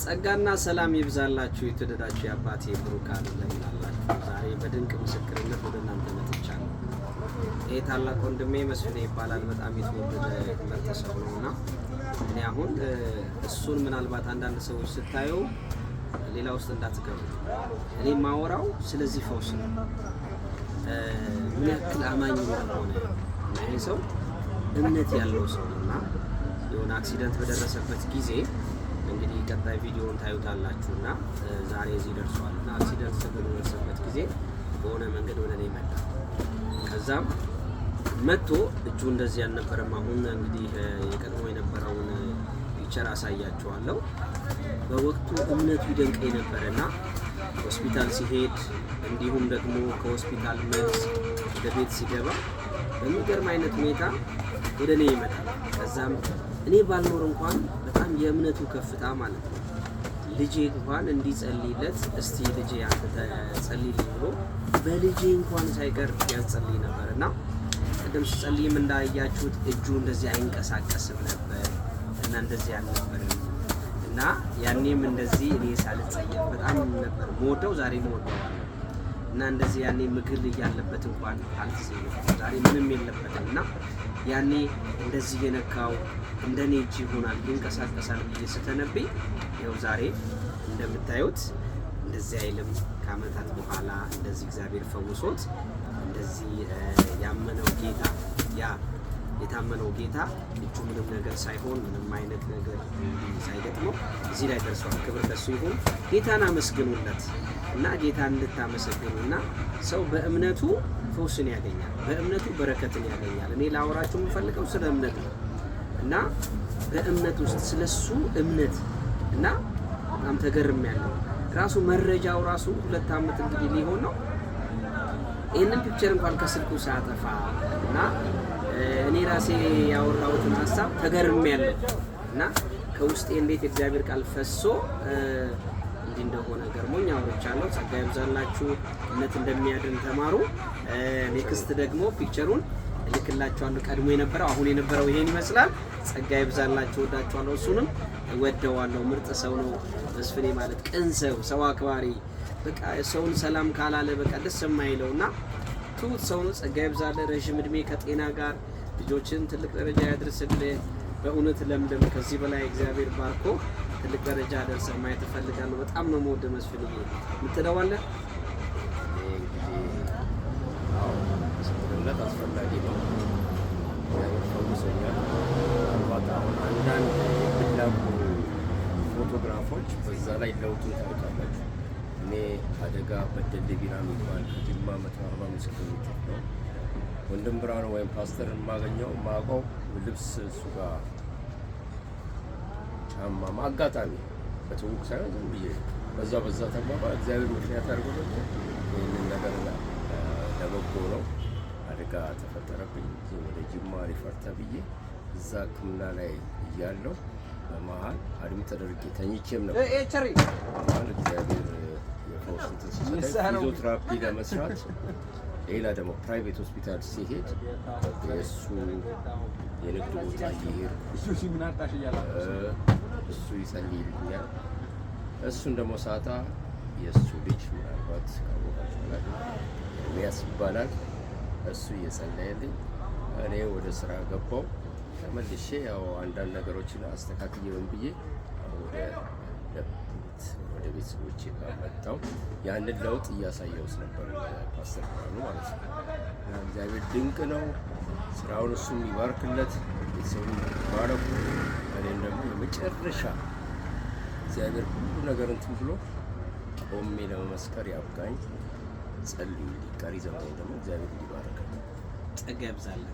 ጸጋና ሰላም ይብዛላችሁ የተወደዳችሁ የአባቴ ብሩካን ለምናላችሁ ዛሬ በድንቅ ምስክርነት ወደ እናንተ መጥቻለሁ። ይሄ ታላቅ ወንድሜ መስፍኔ ይባላል። በጣም የተወደደ ምርጥ ሰው ነውና እኔ አሁን እሱን ምናልባት አንዳንድ ሰዎች ስታዩ ሌላ ውስጥ እንዳትገቡ። እኔ ማወራው ስለዚህ ፈውስ ነው። ምን ያክል አማኝ እንደሆነ ይሄ ሰው እምነት ያለው ሰው ነውና የሆነ አክሲደንት በደረሰበት ጊዜ እንግዲህ ቀጣይ ቪዲዮውን ታዩታላችሁና ዛሬ እዚህ ደርሷልና አክሲደንት በደረሰበት ጊዜ በሆነ መንገድ ወደ እኔ መጣ። ከዛም መጥቶ እጁ እንደዚህ ያልነበረም አሁን እንግዲህ የቀድሞ የነበረውን ፒክቸር አሳያችኋለሁ። በወቅቱ እምነቱ ይደንቀኝ ነበርና ሆስፒታል ሲሄድ እንዲሁም ደግሞ ከሆስፒታል መልስ ወደ ቤት ሲገባ በሚገርም አይነት ሁኔታ ወደ እኔ ይመጣል። ከዛም እኔ ባልኖር እንኳን በጣም የእምነቱ ከፍታ ማለት ነው ልጄ እንኳን እንዲጸልይለት እስቲ ልጄ አንተ ተጸልይልኝ ብሎ በልጄ እንኳን ሳይቀር ያጸልይ ነበርና ቅድም ሲጸልይም እንዳያችሁት እጁ እንደዚህ አይንቀሳቀስም ነበር እና እንደዚህ አልነበረም እና ያኔም እንደዚህ እኔ ሳልጸየፍ በጣም ነበር ሞደው ዛሬ ሞደዋለሁ እና እንደዚህ ያኔ ምግል ያለበት እንኳን አልተሰየም ዛሬ ምንም የለበትም እና ያኔ እንደዚህ የነካው እንደኔ እጅ ይሆናል ይንቀሳቀሳል ብዬ ስተነብይ ይኸው ዛሬ እንደምታዩት እንደዚህ አይልም። ከዓመታት በኋላ እንደዚህ እግዚአብሔር ፈውሶት እንደዚህ ያመነው ጌታ ያ የታመነው ጌታ እጁ ምንም ነገር ሳይሆን ምንም አይነት ነገር ሳይገጥመው እዚህ ላይ ደርሷል። ክብር ለሱ ይሁን። ጌታን አመስግኑለት እና ጌታን እንድታመሰግኑና ሰው በእምነቱ ፈውስን ያገኛል፣ በእምነቱ በረከትን ያገኛል። እኔ ላወራችሁ የምፈልገው ስለ እምነት ነው እና በእምነት ውስጥ ስለሱ እምነት እና በጣም ተገርሜያለሁ። ራሱ መረጃው ራሱ 2 ዓመት እንግዲህ ሊሆን ነው ይህንን ፒክቸር እንኳን ከስልኩ ሳያጠፋ እና እኔ ራሴ ያወራሁትን ሀሳብ ተገርሜያለሁ እና ከውስጤ እንዴት የእግዚአብሔር ቃል ፈሶ እንዲህ እንደሆነ ገርሞኝ አውርቻለሁ። ጸጋ ይብዛላችሁ። እምነት እንደሚያድን ተማሩ። ኔክስት ደግሞ ፒክቸሩን እልክላችኋለሁ። ቀድሞ የነበረው አሁን የነበረው ይሄን ይመስላል። ጸጋ ይብዛላችሁ። ወዳችኋለሁ። እሱንም እወደዋለሁ። ምርጥ ሰው ነው መስፍኔ ማለት ቅን ሰው፣ ሰው አክባሪ፣ በቃ ሰውን ሰላም ካላለ በቃ ደስ የማይለውና ትሁት ሰው ነው። ጸጋ ይብዛልህ። ረዥም እድሜ ከጤና ጋር ልጆችን ትልቅ ደረጃ ያድርስልህ። በእውነት ለምለም ከዚህ በላይ እግዚአብሔር ባርኮ ትልቅ ደረጃ ደርሰህ ማየት እፈልጋለሁ። በጣም ነው የምወደው መስፍኔ። የምትለዋለህ ምስክርነት አስፈላጊ ነው። ፈውሶኛል። ምናልባት አሁን አንዳንድ የሚላኩ ፎቶግራፎች በዛ ላይ ለውጡን ታዩታላችሁ። እኔ አደጋ በደሌ ቢራ የሚባል ከጅማ 145 ኪሎ ሜትር ነው። ወንድም ብርሃኑ ወይም ፓስተርን የማገኘው ማውቀው ልብስ እሱ ጋር ጫማ አጋጣሚ በትውውቅ ሳይሆን ዝም ብዬ በዛ ተግባባ እግዚአብሔር ምክንያት አድርጎ ይህንን ነገር ለበጎ ነው። አደጋ ተፈጠረብኝ። ወደ ጅማ ሪፈር ተብዬ እዛ ሕክምና ላይ እያለሁ በመሀል አድሚት ተደርጌ ተኝቼም ነበር። በመሀል እግዚአብሔር የፈውስ ሲሰጠኝ ፊዚዮቴራፒ ለመስራት ሌላ ደግሞ ፕራይቬት ሆስፒታል ሲሄድ የእሱ የንግድ ቦታ እሱ ይጸልይልኛል። እሱን ደግሞ ሳታ የእሱ ልጅ ምናልባት ካወቃችሁ ኤልያስ ይባላል። እሱ እየጸለየልኝ እኔ ወደ ስራ ገባው። ተመልሼ ያው አንዳንድ ነገሮችን አስተካክዬውን ብዬ ወደ ቤተሰቦቼ ጋር መጣሁ። ያንን ለውጥ እያሳየሁት ነበር ፓስተር ብርሃኑ ማለት ነው። እግዚአብሔር ድንቅ ነው። ስራውን እሱም ይባርክለት፣ ቤተሰቡን ይባረኩ። እኔም ደግሞ የመጨረሻ እግዚአብሔር ሁሉ ነገር እንትን ብሎ ቆሜ ለመመስከር ያብቃኝ። ጸልዩ። ቀሪ ዘመኔ ደግሞ እግዚአብሔር ይባርክ። ጸጋ ይብዛልህ።